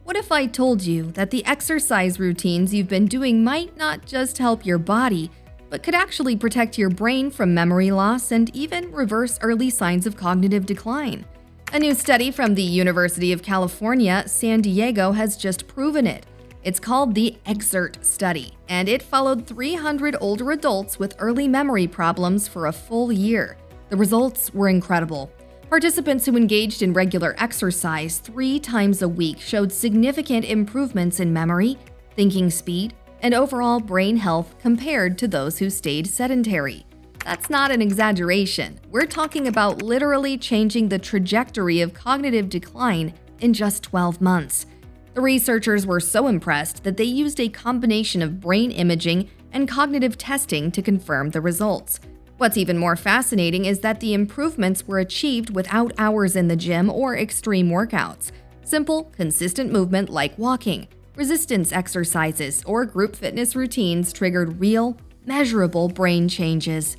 What if I told you that the exercise routines you've been doing might not just help your body, but could actually protect your brain from memory loss and even reverse early signs of cognitive decline? A new study from the University of California, San Diego has just proven it. It's called the EXERT study, and it followed 300 older adults with early memory problems for a full year. The results were incredible. Participants who engaged in regular exercise 3 times a week showed significant improvements in memory, thinking speed, and overall brain health compared to those who stayed sedentary. That's not an exaggeration. We're talking about literally changing the trajectory of cognitive decline in just 12 months. The researchers were so impressed that they used a combination of brain imaging and cognitive testing to confirm the results. What's even more fascinating is that the improvements were achieved without hours in the gym or extreme workouts. Simple, consistent movement like walking, resistance exercises, or group fitness routines triggered real, measurable brain changes.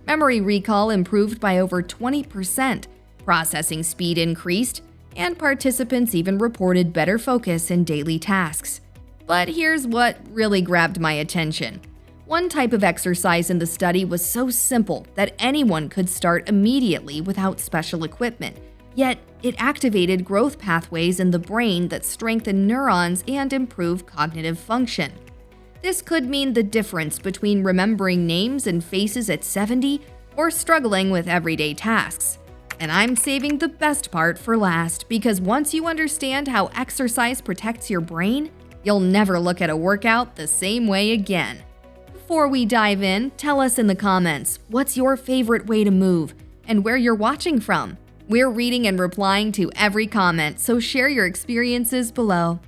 Memory recall improved by over 20%, processing speed increased, and participants even reported better focus in daily tasks. But here's what really grabbed my attention. One type of exercise in the study was so simple that anyone could start immediately without special equipment, yet it activated growth pathways in the brain that strengthen neurons and improve cognitive function. This could mean the difference between remembering names and faces at 70 or struggling with everyday tasks. And I'm saving the best part for last, because once you understand how exercise protects your brain, you'll never look at a workout the same way again. Before we dive in, tell us in the comments, what's your favorite way to move and where you're watching from? We're reading and replying to every comment, so share your experiences below.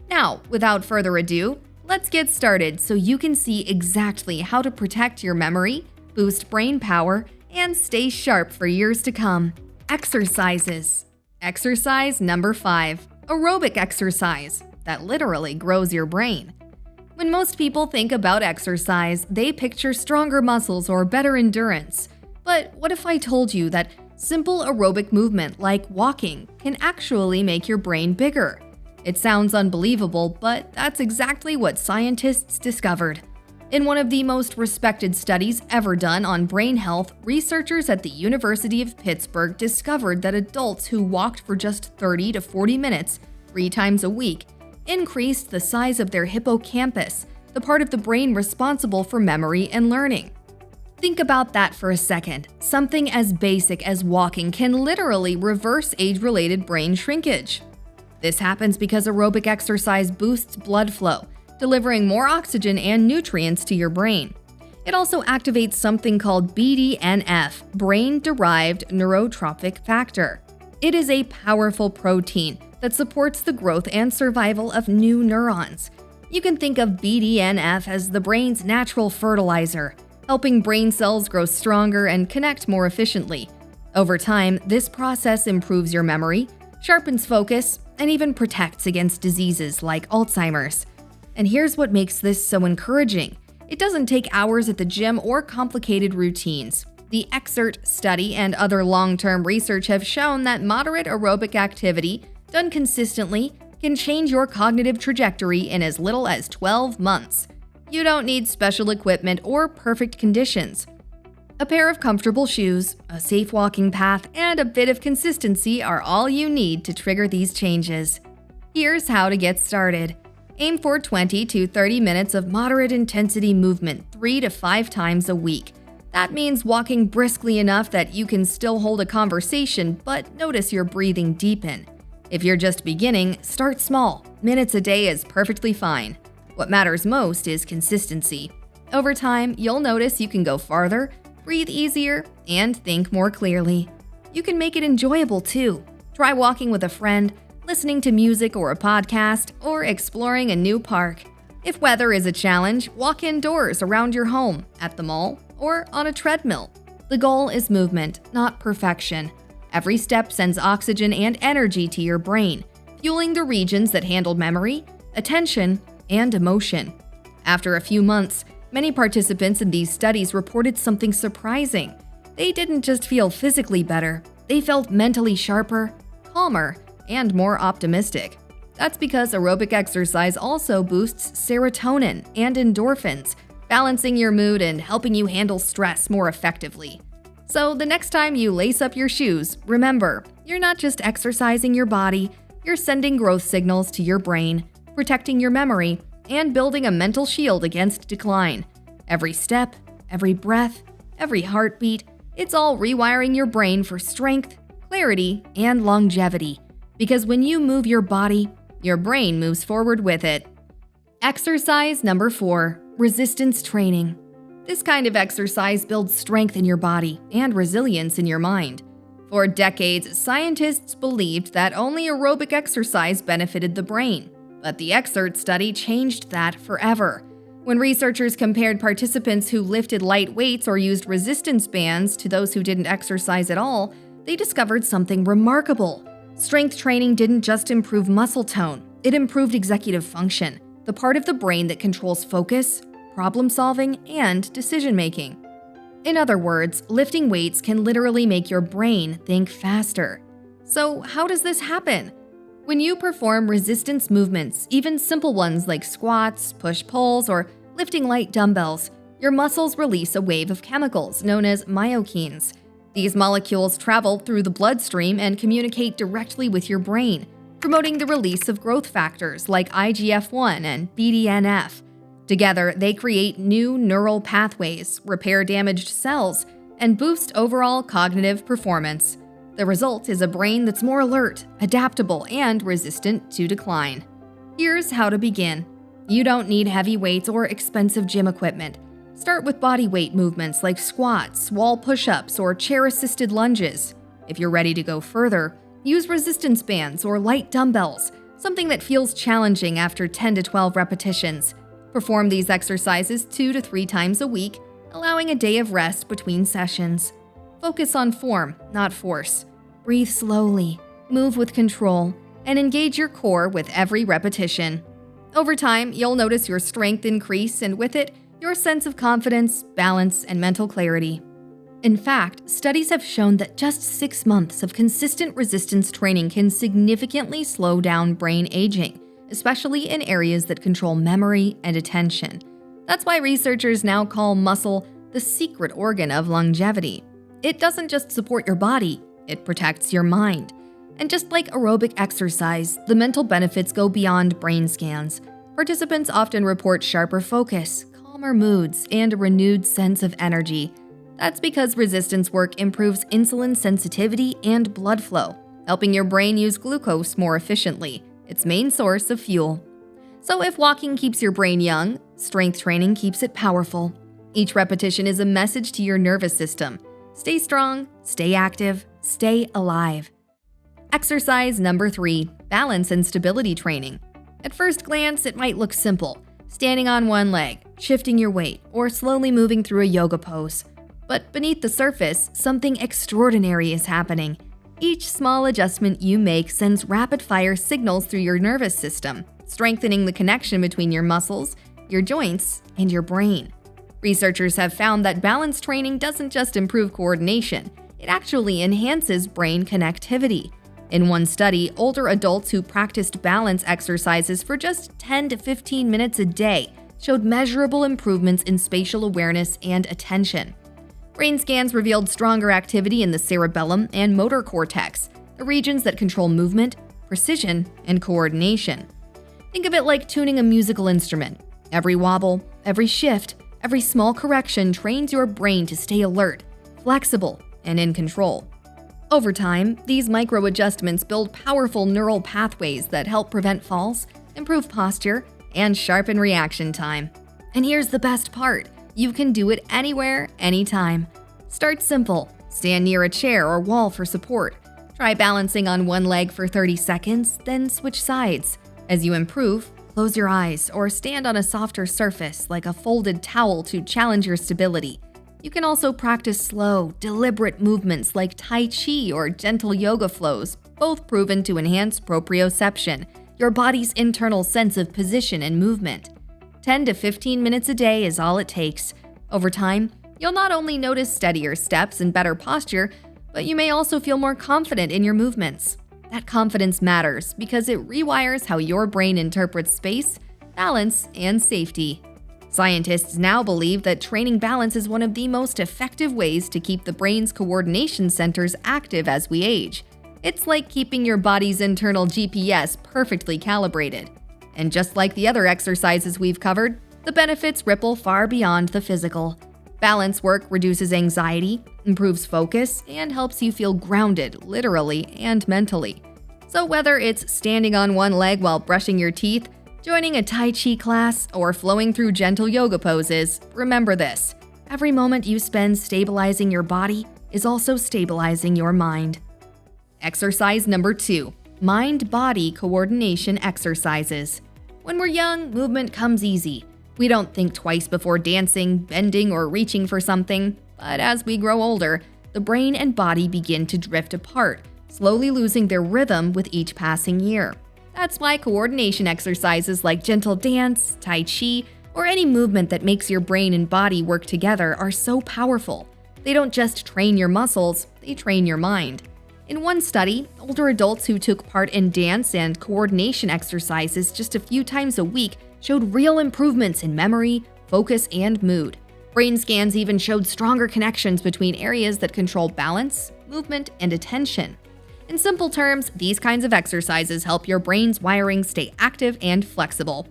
Now, without further ado, let's get started so you can see exactly how to protect your memory, boost brain power, and stay sharp for years to come. Exercises. Exercise number 5, aerobic exercise, that literally grows your brain. When most people think about exercise, they picture stronger muscles or better endurance. But what if I told you that simple aerobic movement like walking can actually make your brain bigger? It sounds unbelievable, but that's exactly what scientists discovered. In one of the most respected studies ever done on brain health, researchers at the University of Pittsburgh discovered that adults who walked for just 30 to 40 minutes 3 times a week increased the size of their hippocampus, the part of the brain responsible for memory and learning. Think about that for a second. Something as basic as walking can literally reverse age-related brain shrinkage. This happens because aerobic exercise boosts blood flow, delivering more oxygen and nutrients to your brain. It also activates something called BDNF, brain-derived neurotrophic factor. It is a powerful protein that supports the growth and survival of new neurons. You can think of BDNF as the brain's natural fertilizer, helping brain cells grow stronger and connect more efficiently. Over time, this process improves your memory, sharpens focus, and even protects against diseases like Alzheimer's. And here's what makes this so encouraging. It doesn't take hours at the gym or complicated routines. The EXERT study and other long-term research have shown that moderate aerobic activity done consistently can change your cognitive trajectory in as little as 12 months. You don't need special equipment or perfect conditions. A pair of comfortable shoes, a safe walking path, and a bit of consistency are all you need to trigger these changes. Here's how to get started. Aim for 20 to 30 minutes of moderate intensity movement 3 to 5 times a week. That means walking briskly enough that you can still hold a conversation, but notice your breathing deepen. If you're just beginning, start small. Minutes a day is perfectly fine. What matters most is consistency. Over time, you'll notice you can go farther, breathe easier, and think more clearly. You can make it enjoyable too. Try walking with a friend, listening to music or a podcast, or exploring a new park. If weather is a challenge, walk indoors around your home, at the mall, or on a treadmill. The goal is movement, not perfection. Every step sends oxygen and energy to your brain, fueling the regions that handle memory, attention, and emotion. After a few months, many participants in these studies reported something surprising. They didn't just feel physically better, they felt mentally sharper, calmer, and more optimistic. That's because aerobic exercise also boosts serotonin and endorphins, balancing your mood and helping you handle stress more effectively. So the next time you lace up your shoes, remember, you're not just exercising your body, you're sending growth signals to your brain, protecting your memory, and building a mental shield against decline. Every step, every breath, every heartbeat, it's all rewiring your brain for strength, clarity, and longevity. Because when you move your body, your brain moves forward with it. Exercise number 4, resistance training. This kind of exercise builds strength in your body and resilience in your mind. For decades, scientists believed that only aerobic exercise benefited the brain, but the EXERT study changed that forever. When researchers compared participants who lifted light weights or used resistance bands to those who didn't exercise at all, they discovered something remarkable. Strength training didn't just improve muscle tone, it improved executive function, the part of the brain that controls focus, problem-solving, and decision-making. In other words, lifting weights can literally make your brain think faster. So how does this happen? When you perform resistance movements, even simple ones like squats, push-pulls, or lifting light dumbbells, your muscles release a wave of chemicals known as myokines. These molecules travel through the bloodstream and communicate directly with your brain, promoting the release of growth factors like IGF-1 and BDNF. Together, they create new neural pathways, repair damaged cells, and boost overall cognitive performance. The result is a brain that's more alert, adaptable, and resistant to decline. Here's how to begin. You don't need heavy weights or expensive gym equipment. Start with body weight movements like squats, wall push-ups, or chair-assisted lunges. If you're ready to go further, use resistance bands or light dumbbells, something that feels challenging after 10 to 12 repetitions. Perform these exercises 2 to 3 times a week, allowing a day of rest between sessions. Focus on form, not force. Breathe slowly, move with control, and engage your core with every repetition. Over time, you'll notice your strength increase, and with it, your sense of confidence, balance, and mental clarity. In fact, studies have shown that just 6 months of consistent resistance training can significantly slow down brain aging, especially in areas that control memory and attention. That's why researchers now call muscle the secret organ of longevity. It doesn't just support your body, it protects your mind. And just like aerobic exercise, the mental benefits go beyond brain scans. Participants often report sharper focus, calmer moods, and a renewed sense of energy. That's because resistance work improves insulin sensitivity and blood flow, helping your brain use glucose more efficiently, its main source of fuel. So if walking keeps your brain young, strength training keeps it powerful. Each repetition is a message to your nervous system. Stay strong, stay active, stay alive. Exercise number 3, balance and stability training. At first glance, it might look simple. Standing on one leg, shifting your weight, or slowly moving through a yoga pose. But beneath the surface, something extraordinary is happening. Each small adjustment you make sends rapid-fire signals through your nervous system, strengthening the connection between your muscles, your joints, and your brain. Researchers have found that balance training doesn't just improve coordination, it actually enhances brain connectivity. In one study, older adults who practiced balance exercises for just 10 to 15 minutes a day showed measurable improvements in spatial awareness and attention. Brain scans revealed stronger activity in the cerebellum and motor cortex, the regions that control movement, precision, and coordination. Think of it like tuning a musical instrument. Every wobble, every shift, every small correction trains your brain to stay alert, flexible, and in control. Over time, these micro-adjustments build powerful neural pathways that help prevent falls, improve posture, and sharpen reaction time. And here's the best part. You can do it anywhere, anytime. Start simple. Stand near a chair or wall for support. Try balancing on one leg for 30 seconds, then switch sides. As you improve, close your eyes or stand on a softer surface like a folded towel to challenge your stability. You can also practice slow, deliberate movements like Tai Chi or gentle yoga flows, both proven to enhance proprioception, your body's internal sense of position and movement. 10 to 15 minutes a day is all it takes. Over time, you'll not only notice steadier steps and better posture, but you may also feel more confident in your movements. That confidence matters because it rewires how your brain interprets space, balance, and safety. Scientists now believe that training balance is one of the most effective ways to keep the brain's coordination centers active as we age. It's like keeping your body's internal GPS perfectly calibrated. And just like the other exercises we've covered, the benefits ripple far beyond the physical. Balance work reduces anxiety, improves focus, and helps you feel grounded, literally and mentally. So whether it's standing on one leg while brushing your teeth, joining a Tai Chi class, or flowing through gentle yoga poses, remember this: every moment you spend stabilizing your body is also stabilizing your mind. Exercise number 2, mind-body coordination exercises. When we're young, movement comes easy. We don't think twice before dancing, bending, or reaching for something. But as we grow older, the brain and body begin to drift apart, slowly losing their rhythm with each passing year. That's why coordination exercises like gentle dance, Tai Chi, or any movement that makes your brain and body work together are so powerful. They don't just train your muscles, they train your mind. In one study, older adults who took part in dance and coordination exercises just a few times a week showed real improvements in memory, focus, and mood. Brain scans even showed stronger connections between areas that control balance, movement, and attention. In simple terms, these kinds of exercises help your brain's wiring stay active and flexible.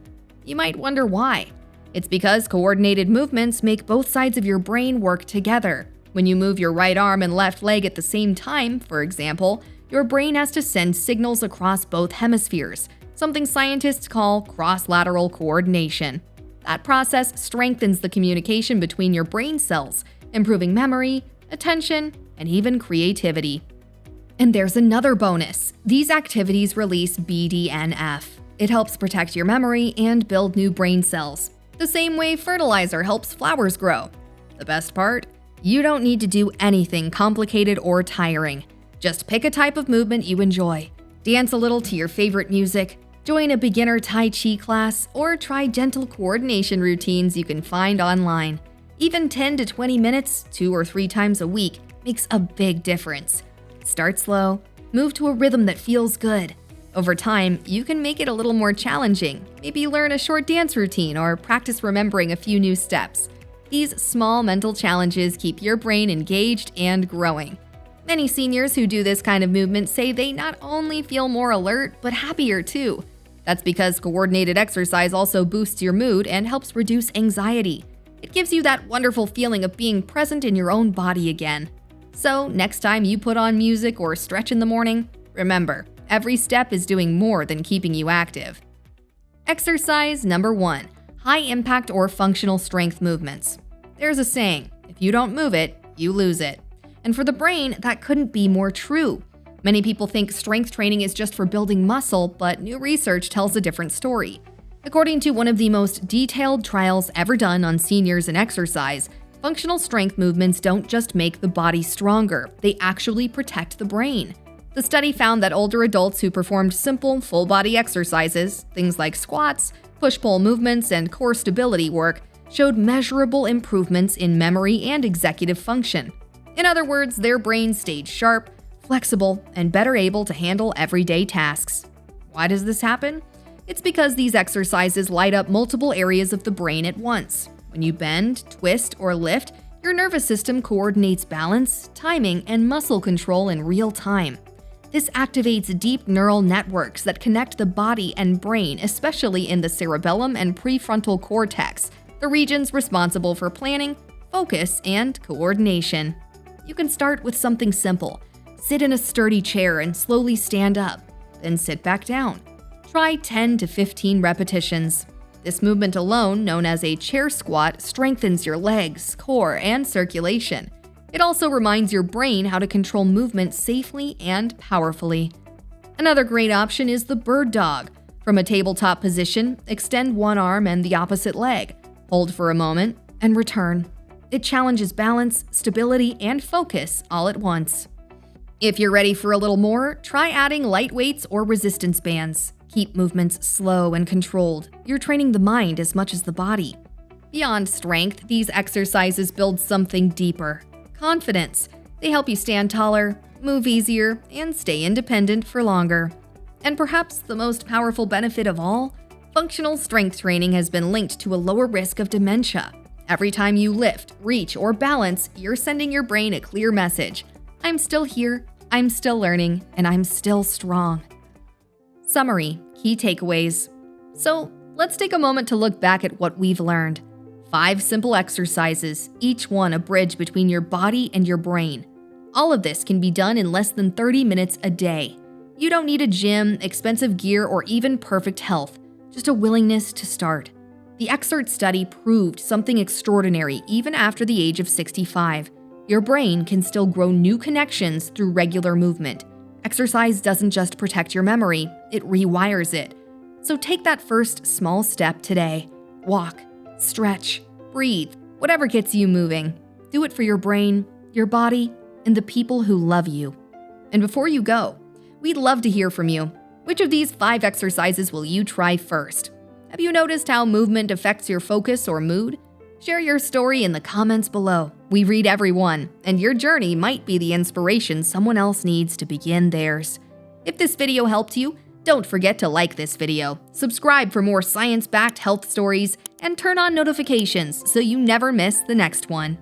You might wonder why. It's because coordinated movements make both sides of your brain work together. When you move your right arm and left leg at the same time, for example, your brain has to send signals across both hemispheres, something scientists call cross-lateral coordination. That process strengthens the communication between your brain cells, improving memory, attention, and even creativity. And there's another bonus. These activities release BDNF. It helps protect your memory and build new brain cells, the same way fertilizer helps flowers grow. The best part? You don't need to do anything complicated or tiring. Just pick a type of movement you enjoy. Dance a little to your favorite music, join a beginner Tai Chi class, or try gentle coordination routines you can find online. Even 10 to 20 minutes, 2 or 3 times a week, makes a big difference. Start slow, move to a rhythm that feels good. Over time, you can make it a little more challenging. Maybe learn a short dance routine or practice remembering a few new steps. These small mental challenges keep your brain engaged and growing. Many seniors who do this kind of movement say they not only feel more alert, but happier too. That's because coordinated exercise also boosts your mood and helps reduce anxiety. It gives you that wonderful feeling of being present in your own body again. So, next time you put on music or stretch in the morning, remember, every step is doing more than keeping you active. Exercise number 1, high impact or functional strength movements. There's a saying, if you don't move it, you lose it. And for the brain, that couldn't be more true. Many people think strength training is just for building muscle, but new research tells a different story. According to one of the most detailed trials ever done on seniors and exercise, functional strength movements don't just make the body stronger, they actually protect the brain. The study found that older adults who performed simple, full-body exercises, things like squats, push-pull movements, and core stability work, showed measurable improvements in memory and executive function. In other words, their brains stayed sharp, flexible, and better able to handle everyday tasks. Why does this happen? It's because these exercises light up multiple areas of the brain at once. When you bend, twist, or lift, your nervous system coordinates balance, timing, and muscle control in real time. This activates deep neural networks that connect the body and brain, especially in the cerebellum and prefrontal cortex, the regions responsible for planning, focus, and coordination. You can start with something simple. Sit in a sturdy chair and slowly stand up, then sit back down. Try 10 to 15 repetitions. This movement alone, known as a chair squat, strengthens your legs, core, and circulation. It also reminds your brain how to control movement safely and powerfully. Another great option is the bird dog. From a tabletop position, extend one arm and the opposite leg. Hold for a moment and return. It challenges balance, stability, and focus all at once. If you're ready for a little more, try adding light weights or resistance bands. Keep movements slow and controlled. You're training the mind as much as the body. Beyond strength, these exercises build something deeper: confidence. They help you stand taller, move easier, and stay independent for longer. And perhaps the most powerful benefit of all, functional strength training has been linked to a lower risk of dementia. Every time you lift, reach, or balance, you're sending your brain a clear message. I'm still here, I'm still learning, and I'm still strong. Summary, key takeaways. So let's take a moment to look back at what we've learned. 5 simple exercises, each one a bridge between your body and your brain. All of this can be done in less than 30 minutes a day. You don't need a gym, expensive gear, or even perfect health, just a willingness to start. The EXERT study proved something extraordinary even after the age of 65. Your brain can still grow new connections through regular movement. Exercise doesn't just protect your memory, it rewires it. So take that first small step today. Walk, stretch, breathe, whatever gets you moving. Do it for your brain, your body, and the people who love you. And before you go, we'd love to hear from you. Which of these 5 exercises will you try first? Have you noticed how movement affects your focus or mood? Share your story in the comments below. We read every one, and your journey might be the inspiration someone else needs to begin theirs. If this video helped you, don't forget to like this video, subscribe for more science-backed health stories, and turn on notifications so you never miss the next one.